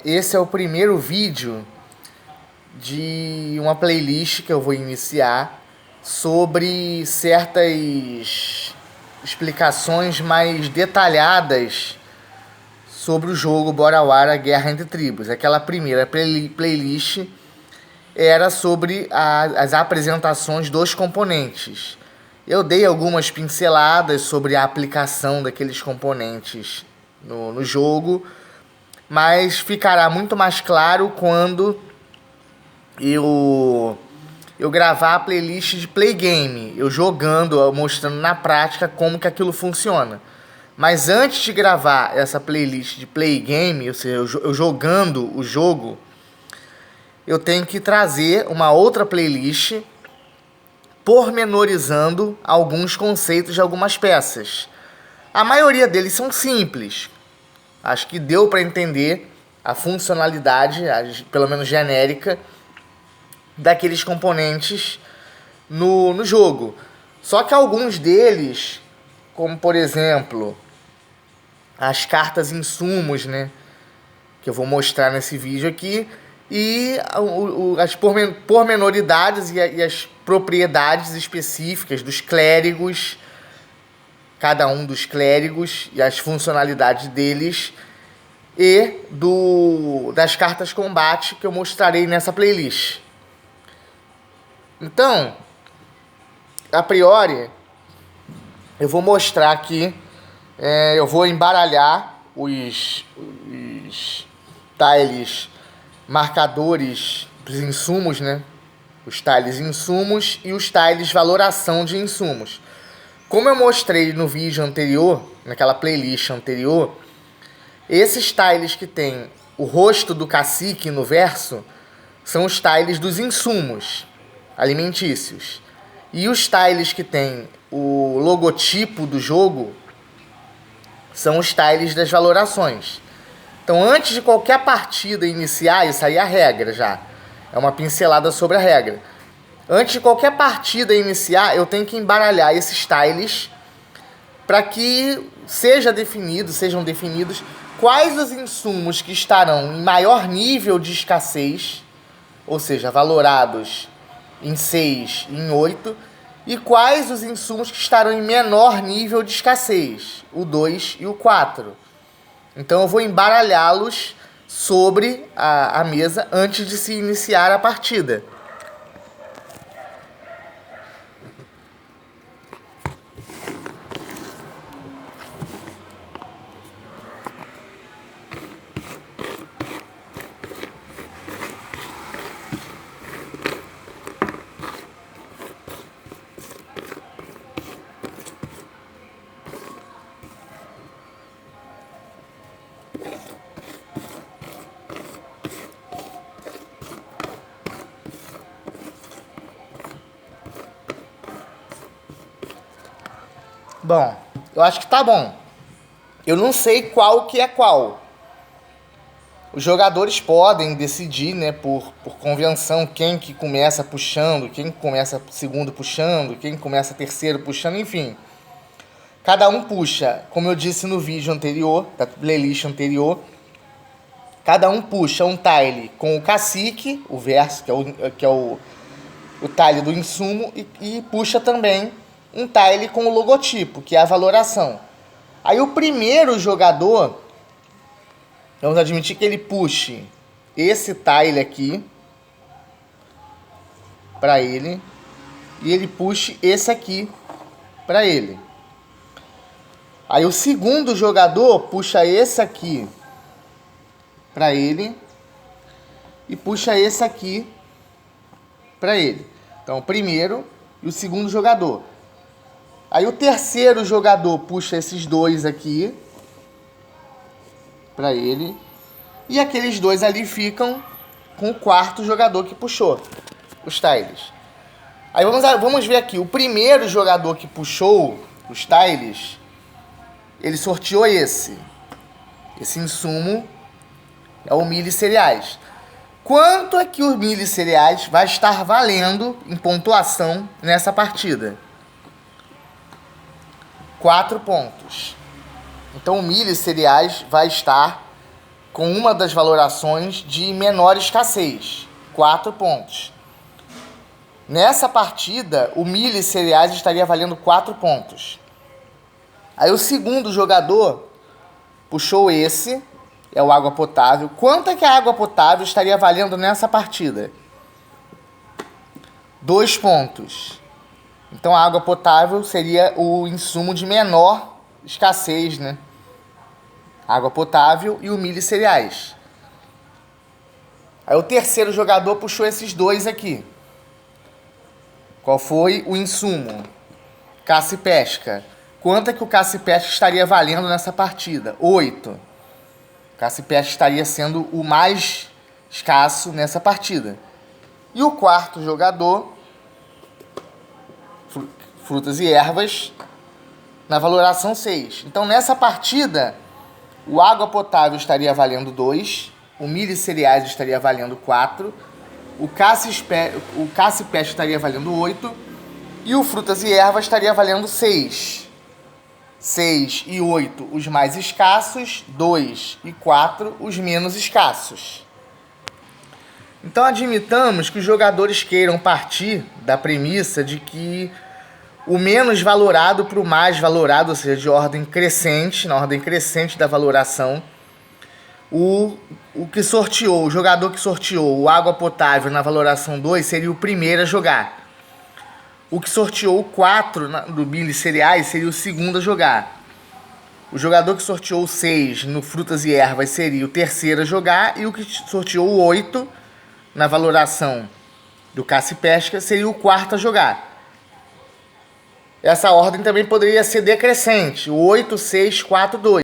Esse é o primeiro vídeo de uma playlist que eu vou iniciar sobre certas explicações mais detalhadas sobre o jogo BioWare: A Guerra entre Tribos. Aquela primeira playlist era sobre as apresentações dos componentes. Eu dei algumas pinceladas sobre a aplicação daqueles componentes no jogo, mas ficará muito mais claro quando eu gravar a playlist de Play Game, eu jogando, mostrando na prática como que aquilo funciona. Mas antes de gravar essa playlist de Play Game, ou seja, eu jogando o jogo, eu tenho que trazer uma outra playlist pormenorizando alguns conceitos de algumas peças. A maioria deles são simples. Acho que deu para entender a funcionalidade, pelo menos genérica, daqueles componentes no jogo. Só que alguns deles, como por exemplo as cartas insumos, né, que eu vou mostrar nesse vídeo aqui, e as pormenoridades e as propriedades específicas dos clérigos, cada um dos clérigos e as funcionalidades deles, e das cartas combate que eu mostrarei nessa playlist. Então, a priori, eu vou mostrar aqui, eu vou embaralhar os tiles marcadores dos insumos, né? Os tiles insumos e os tiles valoração de insumos. Como eu mostrei no vídeo anterior, naquela playlist anterior, esses tiles que tem o rosto do cacique no verso são os tiles dos insumos alimentícios. E os tiles que tem o logotipo do jogo são os tiles das valorações. Então, antes de qualquer partida iniciar, isso aí é a regra já. É uma pincelada sobre a regra. Antes de qualquer partida iniciar, eu tenho que embaralhar esses tiles para que sejam definidos quais os insumos que estarão em maior nível de escassez, ou seja, valorados em 6 e em 8, e quais os insumos que estarão em menor nível de escassez, o 2 e o 4. Então eu vou embaralhá-los sobre a mesa antes de se iniciar a partida. Bom, eu acho que tá bom. Eu não sei qual que é qual. Os jogadores podem decidir, né, por convenção, quem que começa puxando, quem começa segundo puxando, quem começa terceiro puxando, enfim. Cada um puxa, como eu disse no vídeo anterior, da playlist anterior, cada um puxa um tile com o cacique, o verso, que é o tile do insumo, e puxa também um tile com o logotipo, que é a valoração. Aí o primeiro jogador, vamos admitir que ele puxe esse tile aqui para ele, e ele puxe esse aqui para ele. Aí o segundo jogador puxa esse aqui para ele e puxa esse aqui para ele. Então o primeiro e o segundo jogador. Aí o terceiro jogador puxa esses dois aqui para ele, e aqueles dois ali ficam com o quarto jogador que puxou os tiles. Aí vamos ver aqui, o primeiro jogador que puxou os tiles, ele sorteou esse insumo, é o milho e cereais. Quanto é que o milho e cereais vai estar valendo em pontuação nessa partida? 4 pontos. Então o milho e cereais vai estar com uma das valorações de menor escassez, 4 pontos. Nessa partida, o milho e cereais estaria valendo 4 pontos. Aí o segundo jogador puxou esse, é o água potável. Quanto é que a água potável estaria valendo nessa partida? 2 pontos. Então a água potável seria o insumo de menor escassez, né? Água potável e o milho e cereais. Aí o terceiro jogador puxou esses dois aqui. Qual foi o insumo? Caça e pesca. Quanto é que o caça e pesca estaria valendo nessa partida? 8. Caça e pesca estaria sendo o mais escasso nessa partida. E o quarto jogador, frutas e ervas, na valoração 6. Então nessa partida, o água potável estaria valendo 2, o milho e cereais estaria valendo 4, o caça e pesca estaria valendo 8 e o frutas e ervas estaria valendo 6. 6 e 8 os mais escassos, 2 e 4 os menos escassos. Então admitamos que os jogadores queiram partir da premissa de que o menos valorado para o mais valorado, ou seja, de ordem crescente, na ordem crescente da valoração, o jogador que sorteou o água potável na valoração 2 seria o primeiro a jogar. O que sorteou o 4 do milho e cereais seria o segundo a jogar. O jogador que sorteou o 6 no frutas e ervas seria o terceiro a jogar. E o que sorteou o 8 na valoração do caça e pesca seria o quarto a jogar. Essa ordem também poderia ser decrescente. 8, 6, 4, 2.